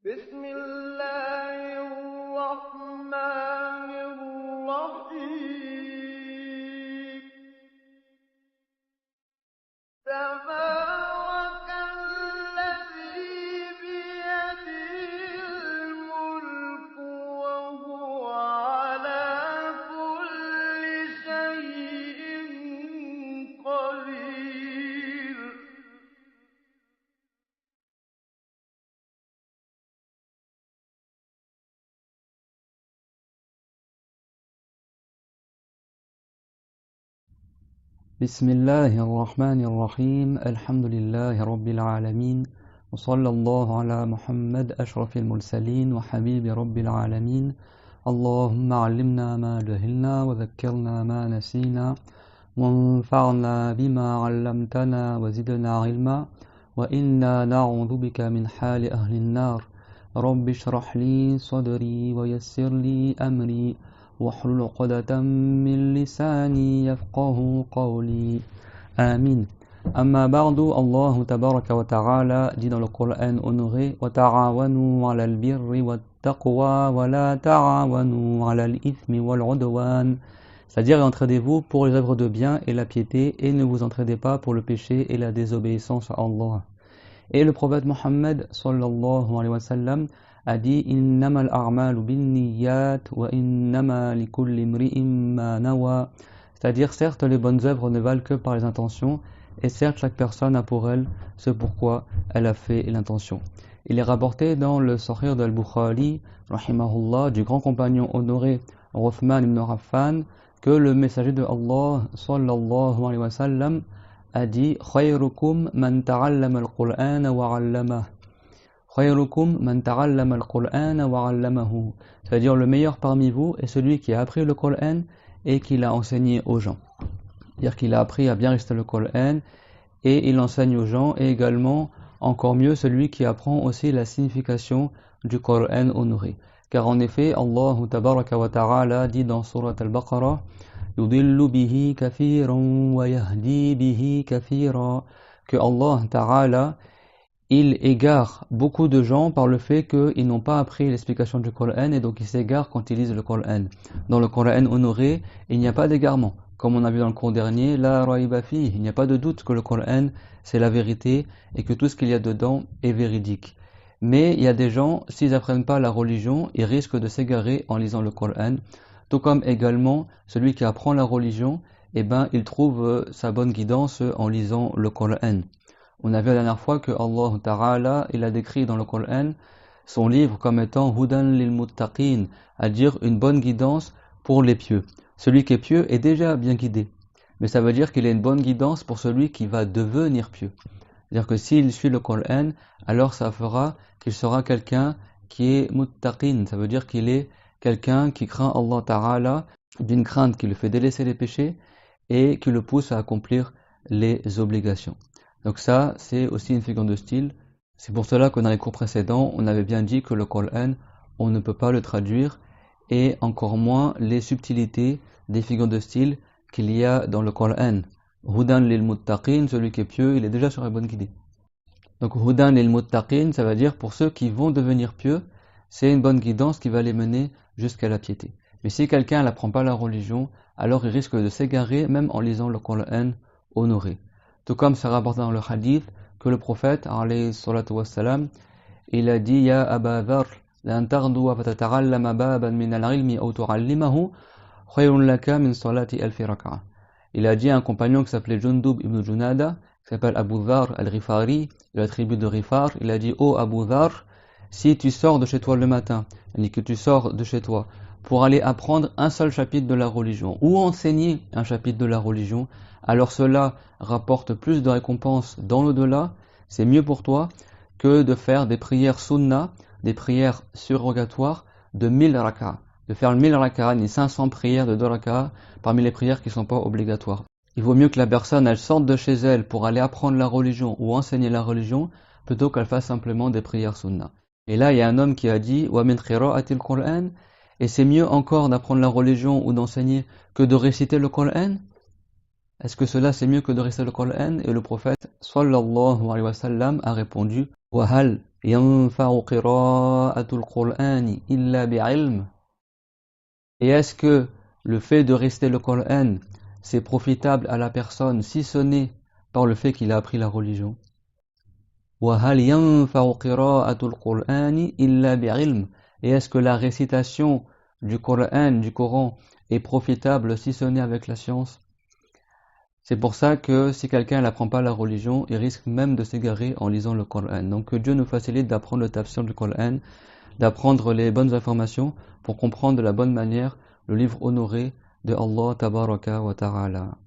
بسم الله الرحمن الرحيم تبارك الذي بيده الملك وهو على كل شيء قدير بسم الله الرحمن الرحيم الحمد لله رب العالمين وصلى الله على محمد أشرف المرسلين وحبيب رب العالمين اللهم علمنا ما جهلنا وذكرنا ما نسينا وانفعنا بما علمتنا وزدنا علما وإنا نعوذ بك من حال أهل النار رب اشرح لي صدري ويسر لي أمري واحلل عقدة من لساني يفقه قولي آمين أما بعد الله تبارك وتعالى dit dans le Coran honoré وتعاونوا على البر والتقوى ولا تعاونوا على الإثم والعدوان c'est-à-dire entraidez-vous pour les œuvres de bien et la piété et ne vous entraidez pas pour le péché et la désobéissance à Allah. Et le prophète Mohammed sallallahu alayhi wa sallam a dit innamal a'malu binniyat wa innama likulli imri'in ma nawa, c'est-à-dire certes les bonnes œuvres ne valent que par les intentions et certes chaque personne a pour elle ce pourquoi elle a fait l'intention. Il est rapporté dans le Sahih d'Al-Bukhari rahimahullah du grand compagnon honoré Uthman ibn Affan que le messager de Allah sallallahu alayhi wa sallam a dit khayrukum man ta'allama al-Qur'ana wa 'allamahu. Khayrukum man ta'allama al-Qur'ana wa 'allamahu. C'est-à-dire le meilleur parmi vous est celui qui a appris le Coran et qui l'a enseigné aux gens. C'est-à-dire qu'il a appris à bien réciter le Coran et il l'enseigne aux gens, et également encore mieux celui qui apprend aussi la signification du Coran honoré. Car en effet, Allah tabaraka wa ta'ala dit dans Surat Al-Baqarah يُضِلُّ بِهِ كَثِيرًا وَيَهْدِي بِهِ كَثِيرًا, que Allah Ta'ala il égare beaucoup de gens par le fait qu'ils n'ont pas appris l'explication du Coran et donc ils s'égarent quand ils lisent le Coran. Dans le Coran honoré, il n'y a pas d'égarement. Comme on a vu dans le cours dernier, la raiba fi, il n'y a pas de doute que le Coran c'est la vérité et que tout ce qu'il y a dedans est véridique. Mais il y a des gens, s'ils n'apprennent pas la religion, ils risquent de s'égarer en lisant le Coran. Tout comme également celui qui apprend la religion, il trouve sa bonne guidance en lisant le Coran. On a vu la dernière fois que Allah Ta'ala, il a décrit dans le Coran son livre comme étant Hudan lil muttaqin, à dire une bonne guidance pour les pieux. Celui qui est pieux est déjà bien guidé, mais ça veut dire qu'il a une bonne guidance pour celui qui va devenir pieux. C'est-à-dire que s'il suit le Coran, alors ça fera qu'il sera quelqu'un qui est muttaqin, ça veut dire qu'il est quelqu'un qui craint Allah Ta'ala d'une crainte qui le fait délaisser les péchés et qui le pousse à accomplir les obligations. Donc ça, c'est aussi une figure de style. C'est pour cela que dans les cours précédents, on avait bien dit que le Coran, on ne peut pas le traduire et encore moins les subtilités des figures de style qu'il y a dans le Coran. Hudan lil muttaqin, celui qui est pieux, il est déjà sur la bonne guidée. Donc Hudan lil muttaqin, ça veut dire pour ceux qui vont devenir pieux, c'est une bonne guidance qui va les mener jusqu'à la piété. Mais si quelqu'un n'apprend pas la religion, alors il risque de s'égarer même en lisant le Coran honoré. Tout comme c'est rapporté dans le hadith que le prophète, alayhi salatu wassalam, il a dit Ya Aba Dharr, lan taghduwa fatata'allama baban min al-ilmi aw tu'allimahu khayrun laka min salati alfi rak'ah. Il a dit à un compagnon qui s'appelait Jundub ibn Junada, qui s'appelle Abu Dharr al-Ghifari, de la tribu de Ghifar, il a dit Oh Abu Dharr, si tu sors de chez toi le matin, et que tu sors de chez toi pour aller apprendre un seul chapitre de la religion ou enseigner un chapitre de la religion, alors cela rapporte plus de récompenses dans l'au-delà, c'est mieux pour toi que de faire des prières sunnah, des prières surrogatoires de 1000 rak'ah. De faire 1000 rak'ah, ni 500 prières de 2 rak'ah parmi les prières qui ne sont pas obligatoires. Il vaut mieux que la personne elle sorte de chez elle pour aller apprendre la religion ou enseigner la religion plutôt qu'elle fasse simplement des prières sunnah. Et là, il y a un homme qui a dit wa min qira'atil Qur'an, et c'est mieux encore d'apprendre la religion ou d'enseigner que de réciter le Coran. Est-ce que cela c'est mieux que de réciter le Coran? Et le prophète sallallahu alayhi wa sallam a répondu wa hal ينفع قراءة القرآن إلا بعلم. Et est-ce que le fait de réciter le Coran, c'est profitable à la personne si ce n'est par le fait qu'il a appris la religion? وهل ينفع قراءة القرآن إلا بعلم. Et est-ce que la récitation du Coran est profitable si ce n'est avec la science? C'est pour ça que si quelqu'un n'apprend pas la religion, il risque même de s'égarer en lisant le Coran. Donc que Dieu nous facilite d'apprendre le tafsir du Coran, d'apprendre les bonnes informations pour comprendre de la bonne manière le livre honoré de Allah Tabaraka wa Ta'ala.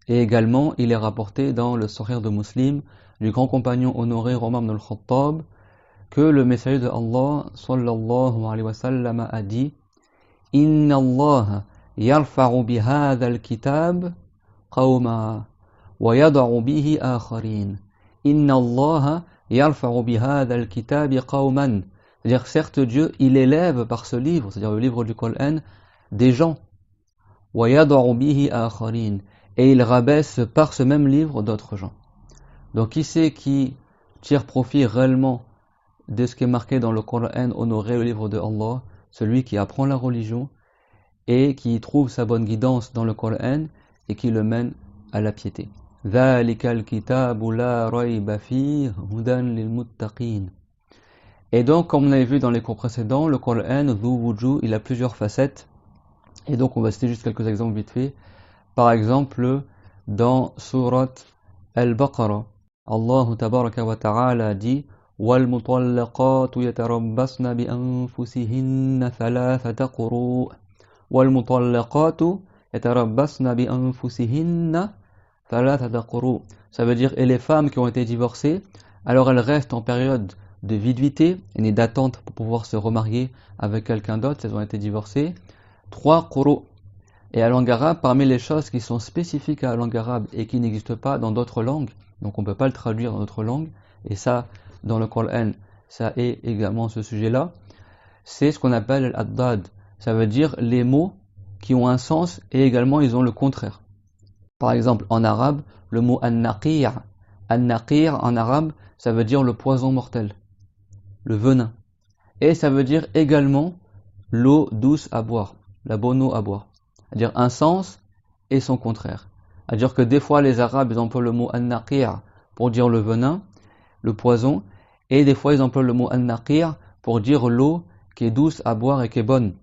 Et également, il est rapporté dans le Sahih de Muslim du grand compagnon honoré Omar ibn al-Khattab que le messager de Allah sallallahu alayhi wa sallam a dit: Inna Allah yarfa'u bihadha al-kitab qawma wa yada'u bihi akharin. Inna Allah yarfa'u bihadha al-kitab qawman. C'est-à-dire, certes, Dieu, il élève par ce livre, c'est-à-dire le livre du Coran, des gens. Wa yada'u bihi akharin. Et il rabaisse par ce même livre d'autres gens. Donc qui c'est qui tire profit réellement de ce qui est marqué dans le Coran honoré, le livre de Allah? Celui qui apprend la religion et qui trouve sa bonne guidance dans le Coran et qui le mène à la piété. ذَلِكَ الْكِتَابُ لَا رَيْبَ فِيهِ هُدًى لِلْمُتَّقِينَ. Et donc, comme on avait vu dans les cours précédents, le Coran, dhu wujuh, il a plusieurs facettes. Et donc, on va citer juste quelques exemples vite fait. Par exemple, dans Surat Al-Baqarah, Allah Tabaraka wa Ta'ala dit: وَالْمُطَلَّقَاتُ يَتَرَبَّصْنَ بِأَنفُسِهِنَّ ثَلَاثَةَ قُرُوءٍ. وَالْمُطَلَّقَاتُ يَتَرَبَّصْنَ بِأَنفُسِهِنَّ ثَلَاثَةَ قُرُوءٍ. Ça veut dire, et les femmes qui ont été divorcées, alors elles restent en période de viduité et d'attente pour pouvoir se remarier avec quelqu'un d'autre si elles ont été divorcées. 3 quru'. Et à la langue arabe, parmi les choses qui sont spécifiques à la langue arabe et qui n'existent pas dans d'autres langues, donc on ne peut pas le traduire dans d'autres langues, et ça, dans le Coran, ça est également ce sujet-là, c'est ce qu'on appelle l'ad-dad. Ça veut dire les mots qui ont un sens et également ils ont le contraire. Par exemple, en arabe, le mot an-naqir. An-naqir, en arabe, ça veut dire le poison mortel, le venin. Et ça veut dire également l'eau douce à boire, la bonne eau à boire. C'est-à-dire un sens et son contraire. C'est-à-dire que des fois les Arabes ils emploient le mot an-naqir pour dire le venin, le poison, et des fois ils emploient le mot an-naqir pour dire l'eau qui est douce à boire et qui est bonne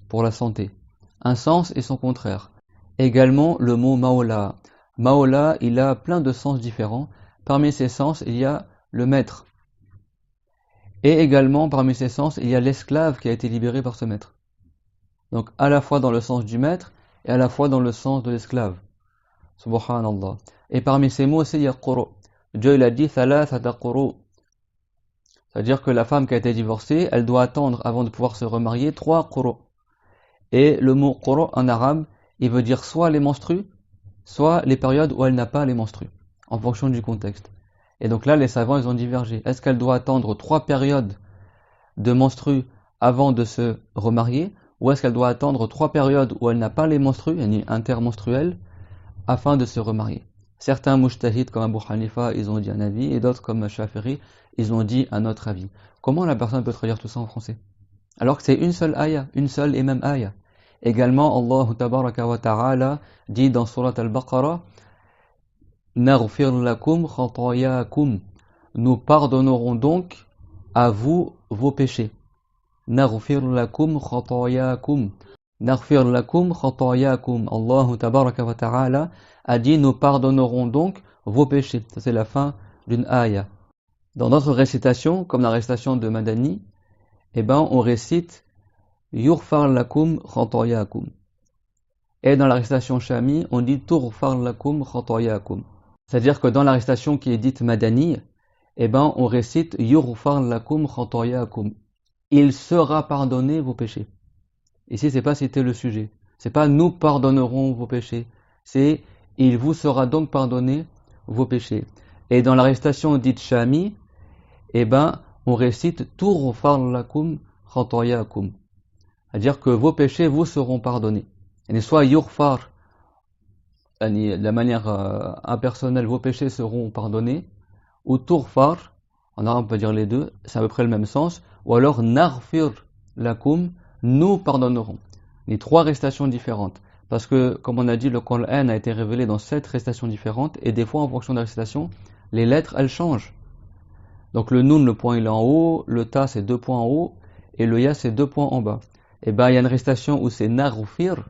pour la santé. Un sens et son contraire. Également le mot maola. Maola, il a plein de sens différents. Parmi ces sens, il y a le maître. Et également parmi ces sens, il y a l'esclave qui a été libéré par ce maître. Donc à la fois dans le sens du maître et à la fois dans le sens de l'esclave. Subhanallah. Et parmi ces mots aussi, il y a quru. Dieu il a dit thalathata quru. C'est-à-dire que la femme qui a été divorcée, elle doit attendre avant de pouvoir se remarier 3 quru. Et le mot quru en arabe, il veut dire soit les menstrues, soit les périodes où elle n'a pas les menstrues, en fonction du contexte. Et donc là, les savants, ils ont divergé. Est-ce qu'elle doit attendre 3 périodes de menstrues avant de se remarier, ou est-ce qu'elle doit attendre 3 périodes où elle n'a pas les menstrues, yani intermenstruelles, afin de se remarier? Certains mujtahid comme Abu Hanifa, ils ont dit un avis, et d'autres comme Shafi'i, ils ont dit un autre avis. Comment la personne peut traduire tout ça en français? Alors que c'est une seule ayah, une seule et même ayah. Également, Allah Tabaraka wa Ta'ala dit dans Surat Al-Baqarah: Naghfir lakum khatayakum. Nous pardonnerons donc à vous vos péchés. Naghfir lakum khatayakum. Naghfir lakum khatayakum. Allah Tabaraka wa Ta'ala a dit: nous pardonnerons donc vos péchés. Ça c'est la fin d'une ayah. Dans d'autres récitations, comme la récitation de Madani, on récite Yurfar lakum khatayakum. Et dans la récitation Shami, on dit Turfar lakum khatayakum. C'est-à-dire que dans la récitation qui est dite Madani, on récite Yurfar lakum khatayakum. Il sera pardonné vos péchés. Ici, c'est pas citer le sujet. C'est pas nous pardonnerons vos péchés. C'est il vous sera donc pardonné vos péchés. Et dans la récitation dite Shami, on récite Turfar lakum khatayakum. C'est-à-dire que vos péchés vous seront pardonnés. Et soit yurfar, de la manière impersonnelle, vos péchés seront pardonnés, ou turfar, En arabe, on peut dire les deux, c'est à peu près le même sens. Ou alors, naghfir lakum, nous pardonnerons. Les trois récitations différentes. Parce que, comme on a dit, le Coran a été révélé dans 7 récitations différentes, et des fois, en fonction de la récitation, les lettres, elles changent. Donc le noun, le point il est en haut, le ta c'est 2 points en haut, et le ya c'est 2 points en bas. Et ben il y a une récitation où c'est naghfir,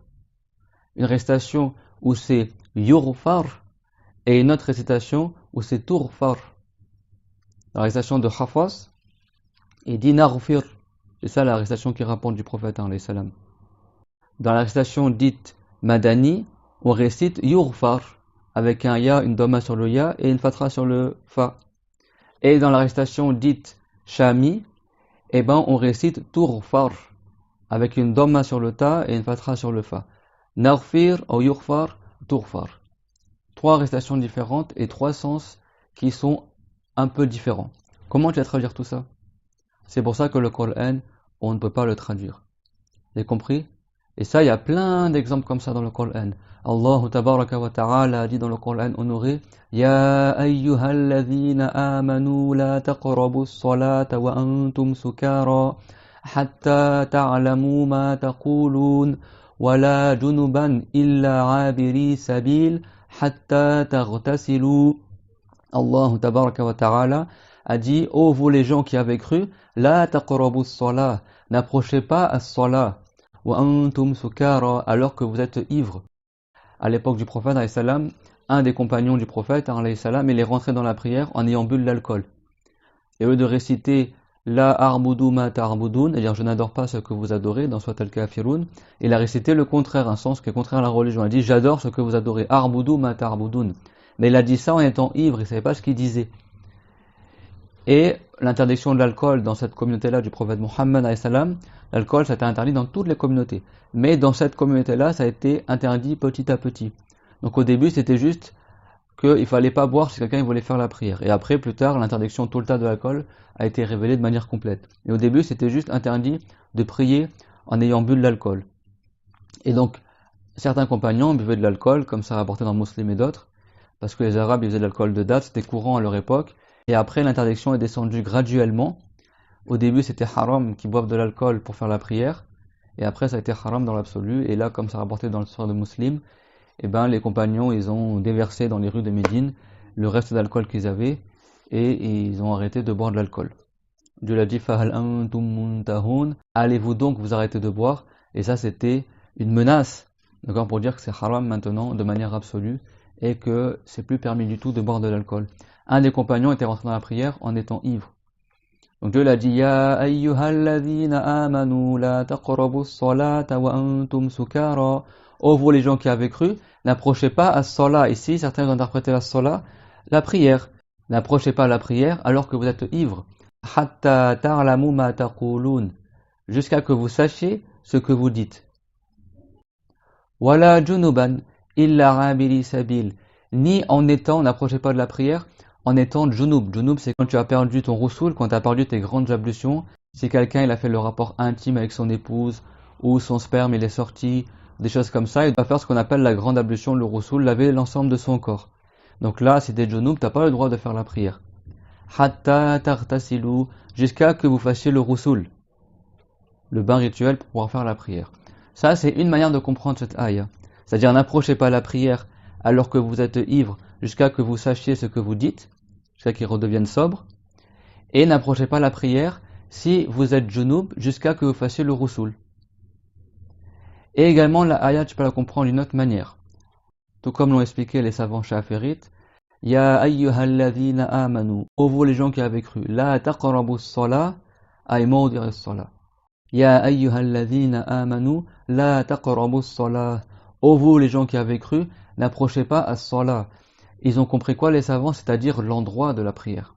une récitation où c'est yughfar, et une autre récitation où c'est tughfar. La récitation de Hafs, il dit naghfir. C'est ça la récitation qui rapporte du prophète, alayhi salam. Dans la récitation dite Madani, on récite yughfar, avec un ya, une doma sur le ya, et une fatra sur le fa. Et dans la récitation dite Shami, eh ben, on récite Tughfar, avec une doma sur le ta et une fatra sur le fa. Naghfir ou yughfar, Tughfar. 3 récitations différentes et 3 sens qui sont un peu différents. Comment tu vas traduire tout ça? C'est pour ça que le Coran, on ne peut pas le traduire. Vous avez compris? Et ça, il y a plein d'exemples comme ça dans le Coran. Allah tabaraka wa ta'ala dit dans le Coran honoré, Ya ayyuhalladhina amanu la taqrabu as-salata wa antum sukara hatta ta'lamu ma taqulun wa la junuban illa abiri sabil hatta taghtasilu. Allah tabaraka wa ta'ala a dit, ô vous les gens qui avez cru, la taqrabu as-salat, n'approchez pas as-salat. Alors que vous êtes ivre. À l'époque du prophète, un des compagnons du prophète, il est rentré dans la prière en ayant bu de l'alcool. Et au lieu de réciter La arbudu ma ta'arbudun, c'est-à-dire je n'adore pas ce que vous adorez, dans Surat al-Kafirun, il a récité le contraire, un sens qui est contraire à la religion. Il a dit j'adore ce que vous adorez, arbudu ma ta'arbudun. Mais il a dit ça en étant ivre, il ne savait pas ce qu'il disait. Et l'interdiction de l'alcool dans cette communauté-là du prophète Mohammed, l'alcool, ça a été interdit dans toutes les communautés. Mais dans cette communauté-là, ça a été interdit petit à petit. Donc au début, c'était juste qu'il ne fallait pas boire si quelqu'un voulait faire la prière. Et après, plus tard, l'interdiction tout le temps de l'alcool a été révélée de manière complète. Et au début, c'était juste interdit de prier en ayant bu de l'alcool. Et donc, certains compagnons buvaient de l'alcool, comme ça rapporté dans Muslim et d'autres, parce que les Arabes ils faisaient de l'alcool de date, c'était courant à leur époque. Et après, l'interdiction est descendue graduellement. Au début, c'était haram qui boivent de l'alcool pour faire la prière. Et après, ça a été haram dans l'absolu. Et là, comme ça rapporté dans l'histoire de Muslim, eh ben, les compagnons, ils ont déversé dans les rues de Médine le reste d'alcool qu'ils avaient. Et ils ont arrêté de boire de l'alcool. Dieu l'a dit, Fahal antum muntahun. Allez-vous donc vous arrêter de boire? Et ça, c'était une menace. D'accord, pour dire que c'est haram maintenant, de manière absolue. Et que c'est plus permis du tout de boire de l'alcool. Un des compagnons était rentré dans la prière en étant ivre. Donc Dieu l'a dit, Ya ayyuhalladhina amanu la taqrabu as-salata wa antum sukara. Oh vous les gens qui avez cru, n'approchez pas à salat. Ici, certains ont interprété la salat, la prière. N'approchez pas à la prière alors que vous êtes ivre. Hatta ta'lamu ma taqulun. Jusqu'à que vous sachiez ce que vous dites. Wala junuban illa abiri sabil. Ni en étant, n'approchez pas de la prière, en étant junub. Junub, c'est quand tu as perdu ton roussoul, quand tu as perdu tes grandes ablutions. Si quelqu'un il a fait le rapport intime avec son épouse, ou son sperme il est sorti, des choses comme ça, il doit faire ce qu'on appelle la grande ablution, le roussoul, laver l'ensemble de son corps. Donc là, si t'es junub, t'as pas le droit de faire la prière. Hatta tartasilu, jusqu'à que vous fassiez le roussoul, le bain rituel pour pouvoir faire la prière. Ça, c'est une manière de comprendre cette ayah. C'est-à-dire, n'approchez pas la prière alors que vous êtes ivre, jusqu'à que vous sachiez ce que vous dites, jusqu'à qu'il redevienne sobre, et n'approchez pas la prière si vous êtes junub, jusqu'à que vous fassiez le roussoul. Et également, la ayah, tu peux la comprendre d'une autre manière. Tout comme l'ont expliqué les savants chaférites, Ya ayyuhalladhina amanu, ô vous les gens qui avez cru, la taqrabu as-salah, ay mawdir as-salah. Ya ayyuhalladhina amanu, la taqrabu as-salah, ô vous les gens qui avez cru, n'approchez pas as-salah. Ils ont compris quoi les savants? C'est-à-dire l'endroit de la prière.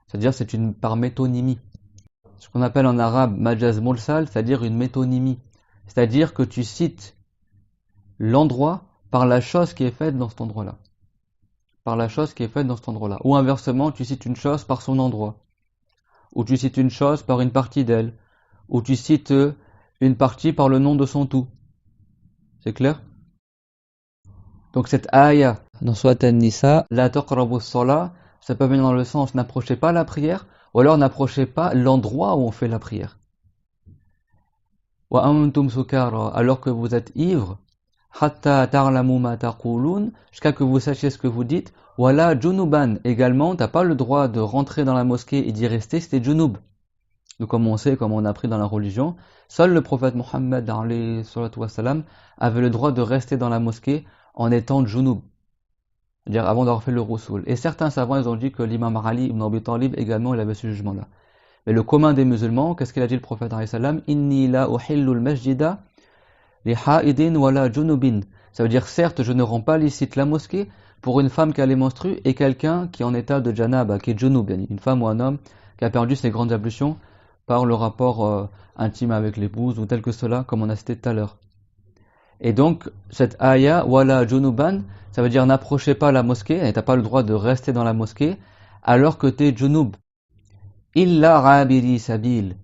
C'est-à-dire c'est une par métonymie. Ce qu'on appelle en arabe majaz mursal, c'est-à-dire une métonymie. C'est-à-dire que tu cites l'endroit par la chose qui est faite dans cet endroit-là. Par la chose qui est faite dans cet endroit-là. Ou inversement, tu cites une chose par son endroit. Ou tu cites une chose par une partie d'elle. Ou tu cites une partie par le nom de son tout. C'est clair? Donc cette ayah dans Surat An-Nisa, la taqrabu as-salah, ça peut venir dans le sens n'approchez pas la prière, Ou alors n'approchez pas l'endroit où on fait la prière. Wa antum sukara, alors que vous êtes ivre, hatta ta'lamu ma taqulun, jusqu'à que vous sachiez ce que vous dites. Wala junuban, également, t'as pas le droit de rentrer dans la mosquée et d'y rester, c'était junub. Donc comme on sait, comme on a appris dans la religion, seul le prophète Mohammed alayhi salatu wassalam avait le droit de rester dans la mosquée en étant junub, c'est-à-dire avant d'avoir fait le roussoul. Et certains savants ils ont dit que l'imam Ali ibn Abi Talib également il avait ce jugement-là. Mais le commun des musulmans, qu'est-ce qu'il a dit le prophète alayhi salam? Inni la uhillu al-masjida li ha'idin wala junubin. Ça veut dire certes je ne rends pas licite la mosquée pour une femme qui a les menstrues et quelqu'un qui est en état de janaba, qui est junub, une femme ou un homme qui a perdu ses grandes ablutions par le rapport intime avec l'épouse ou tel que cela, comme on a cité tout à l'heure. Et donc, cette ayah, wala junuban, ça veut dire n'approchez pas la mosquée, et t'as pas le droit de rester dans la mosquée, alors que t'es junub. Illa rabiri sabil.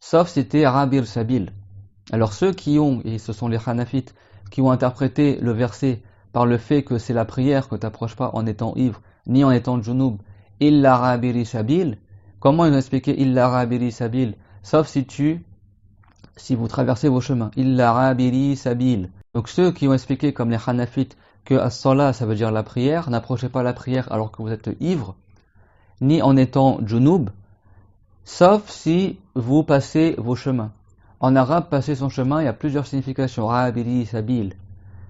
Sauf si t'es rabir sabil. Alors ceux qui ont, et ce sont les Hanafites, qui ont interprété le verset par le fait que c'est la prière que t'approches pas en étant ivre, ni en étant junub, illa rabiri sabil. Comment ils ont expliqué illa rabiri sabil? Sauf si vous traversez vos chemins. Illa rabiri sabil. Donc ceux qui ont expliqué comme les Hanafites que as-salat ça veut dire la prière, n'approchez pas la prière alors que vous êtes ivre, ni en étant junub, sauf si vous passez vos chemins. En arabe, passer son chemin, il y a plusieurs significations. Rabiri sabil.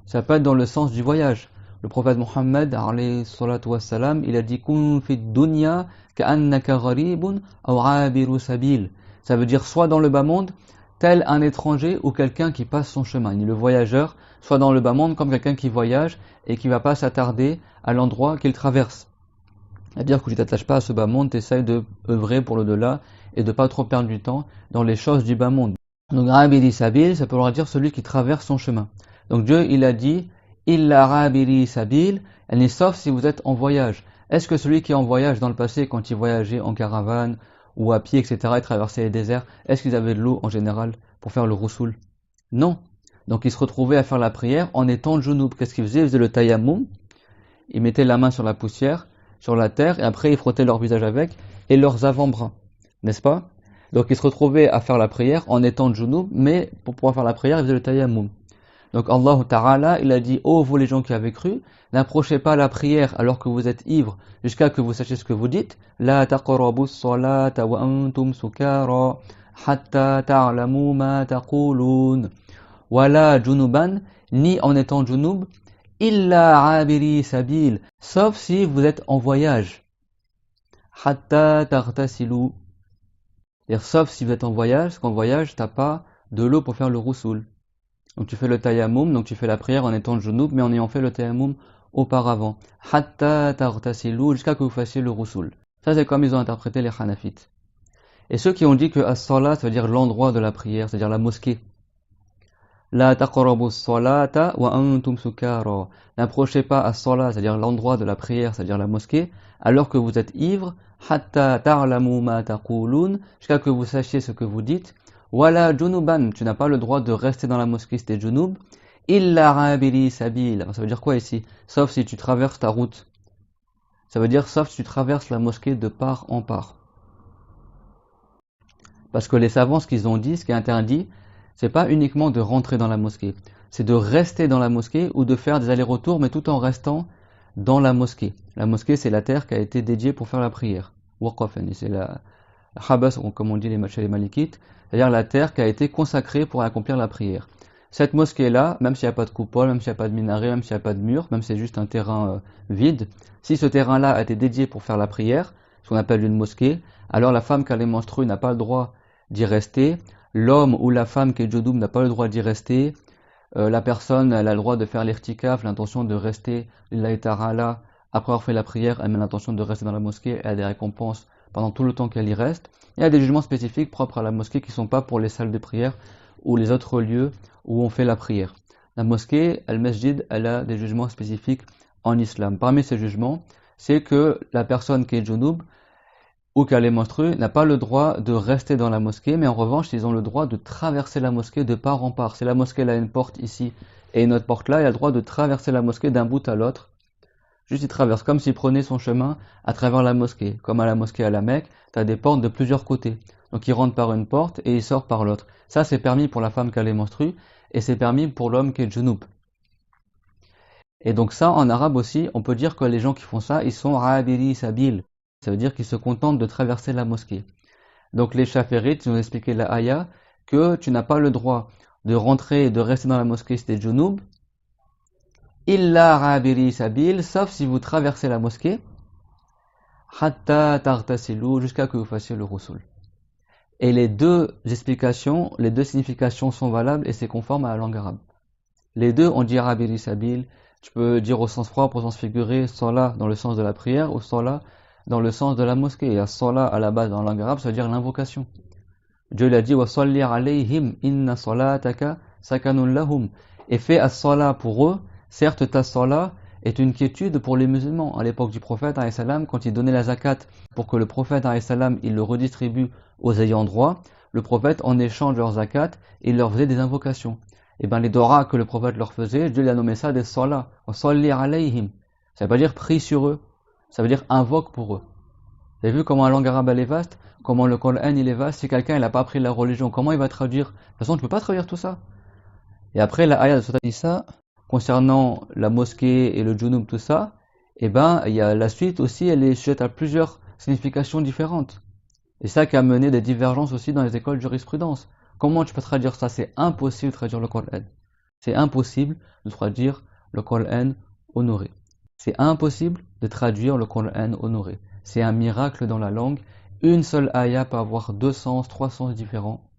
Ça peut être dans le sens du voyage. Le prophète Mohammed, alayhi salatu wassalam, il a dit kun fi dunya ka'annaka gharibun aw abiru sabil. Ça veut dire soit dans le bas monde, tel un étranger ou quelqu'un qui passe son chemin. Le voyageur, soit dans le bas monde comme quelqu'un qui voyage et qui ne va pas s'attarder à l'endroit qu'il traverse. C'est-à-dire que tu ne t'attaches pas à ce bas monde, tu essayes de œuvrer pour l'au-delà et de ne pas trop perdre du temps dans les choses du bas monde. Donc rabiri sabil, ça peut vouloir dire celui qui traverse son chemin. Donc Dieu, il a dit illa rabiri sabil, elle n'est sauf si vous êtes en voyage. Est-ce que celui qui est en voyage dans le passé, quand il voyageait en caravane ou à pied, etc., et traversait les déserts, est-ce qu'ils avaient de l'eau en général pour faire le roussoul? Non. Donc ils se retrouvaient à faire la prière en étant junub. Qu'est-ce qu'ils faisaient? Ils faisaient le tayammum, ils mettaient la main sur la poussière, sur la terre, et après ils frottaient leur visage avec, et leurs avant-bras. N'est-ce pas? Donc ils se retrouvaient à faire la prière en étant junub, mais pour pouvoir faire la prière, ils faisaient le tayammum. Donc Allah Ta'ala, il a dit, ô vous les gens qui avez cru, n'approchez pas la prière alors que vous êtes ivres, jusqu'à que vous sachiez ce que vous dites. La taqrabu as-salata wa antum sukara, hatta ta'lamu ma taqulun. Wala junuban, ni en étant junub, illa abiri sabil, sauf si vous êtes en voyage. Hatta tartasilu. C'est-à-dire, sauf si vous êtes en voyage, parce qu'en voyage, t'as pas de l'eau pour faire le roussoul. Donc tu fais le tayammum, donc tu fais la prière en étant junub, mais en ayant fait le tayammum auparavant. Hatta tartasilu, jusqu'à que vous fassiez le roussoul. Ça c'est comme ils ont interprété les Hanafites. Et ceux qui ont dit que as-salat, ça veut dire l'endroit de la prière, c'est-à-dire la mosquée. La taqrabu as-salata wa antum sukara. N'approchez pas as-salat, c'est-à-dire l'endroit de la prière, c'est-à-dire la mosquée, alors que vous êtes ivre. Hatta ta'lamu ma taqulun, jusqu'à que vous sachiez ce que vous dites. Wala junuban, tu n'as pas le droit de rester dans la mosquée si t'es junub. Illa rabiri sabil. Ça veut dire quoi ici? Sauf si tu traverses ta route. Ça veut dire sauf si tu traverses la mosquée de part en part. Parce que les savants, ce qu'ils ont dit, ce qui est interdit, c'est pas uniquement de rentrer dans la mosquée. C'est de rester dans la mosquée ou de faire des allers-retours, mais tout en restant dans la mosquée. La mosquée, c'est la terre qui a été dédiée pour faire la prière. Waqaf, c'est la khabas, comme on dit chez les malikites, c'est-à-dire la terre qui a été consacrée pour accomplir la prière. Cette mosquée-là, même s'il n'y a pas de coupole, même s'il n'y a pas de minaret, même s'il n'y a pas de mur, même si c'est juste un terrain vide, si ce terrain-là a été dédié pour faire la prière, ce qu'on appelle une mosquée, alors la femme qui a les menstrues n'a pas le droit d'y rester, l'homme ou la femme qui est junub n'a pas le droit d'y rester, la personne elle a le droit de faire l'irtikaf, l'intention de rester lillahi ta'ala, après avoir fait la prière, elle a l'intention de rester dans la mosquée, elle a des récompenses pendant tout le temps qu'elle y reste. Il y a des jugements spécifiques propres à la mosquée qui ne sont pas pour les salles de prière ou les autres lieux où on fait la prière. La mosquée, al-masjid, elle a des jugements spécifiques en islam. Parmi ces jugements, c'est que la personne qui est junub ou qui a les menstrues n'a pas le droit de rester dans la mosquée, mais en revanche, ils ont le droit de traverser la mosquée de part en part. Si la mosquée a une porte ici et une autre porte là, il a le droit de traverser la mosquée d'un bout à l'autre Juste il traverse, comme s'il prenait son chemin à travers la mosquée. Comme à la mosquée à la Mecque, tu as des portes de plusieurs côtés. Donc il rentre par une porte et il sort par l'autre. Ça c'est permis pour la femme qui a les menstrues et c'est permis pour l'homme qui est junub. Et donc ça, en arabe aussi, on peut dire que les gens qui font ça, ils sont abiri sabil. Ça veut dire qu'ils se contentent de traverser la mosquée. Donc les chaférites nous ont expliqué la ayah que tu n'as pas le droit de rentrer et de rester dans la mosquée si t'es junub, illa abiri sabil, sauf si vous traversez la mosquée, hatta tartasilu, jusqu'à que vous fassiez le ghusl. Et les deux explications, les deux significations sont valables et c'est conforme à la langue arabe. Les deux, on dit abiri sabil. Tu peux dire au sens propre, au sens figuré, salat dans le sens de la prière ou salat dans le sens de la mosquée. Et salat à la base dans la langue arabe, ça veut dire l'invocation. Dieu l'a dit wa salli alayhim inna salataka sakanun lahum. Et fais as-salat pour eux. Certes, ta salat est une quiétude pour les musulmans. À l'époque du prophète, quand il donnait la zakat pour que le prophète, il le redistribue aux ayants droit, le prophète, en échange de leur zakat, il leur faisait des invocations. Et bien les doras que le prophète leur faisait, Dieu lui a nommé ça des salat. Wa salli alayhim. Ça veut pas dire prie sur eux. Ça veut dire invoque pour eux. Vous avez vu comment la langue arabe elle est vaste? Comment le Coran il est vaste? Si quelqu'un il n'a pas appris la religion, comment il va traduire? De toute façon, tu ne peux pas traduire tout ça. Et après, la ayah de Surah Nisa, concernant la mosquée et le junub, tout ça, eh ben, il y a la suite aussi, elle est sujette à plusieurs significations différentes. Et ça qui a mené des divergences aussi dans les écoles de jurisprudence. Comment tu peux traduire ça? C'est impossible de traduire le Coran. C'est impossible de traduire le Coran honoré. C'est impossible de traduire le Coran honoré. C'est un miracle dans la langue. Une seule ayah peut avoir deux sens, trois sens différents.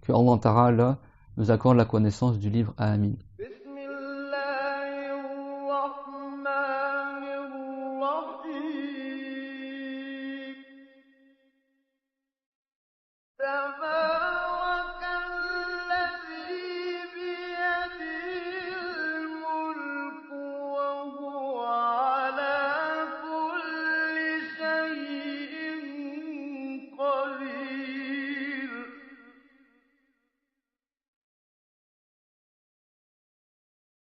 Que Allah Ta'ala nous accorde la connaissance du livre. Amin. Bismillahirrahmanirrahim.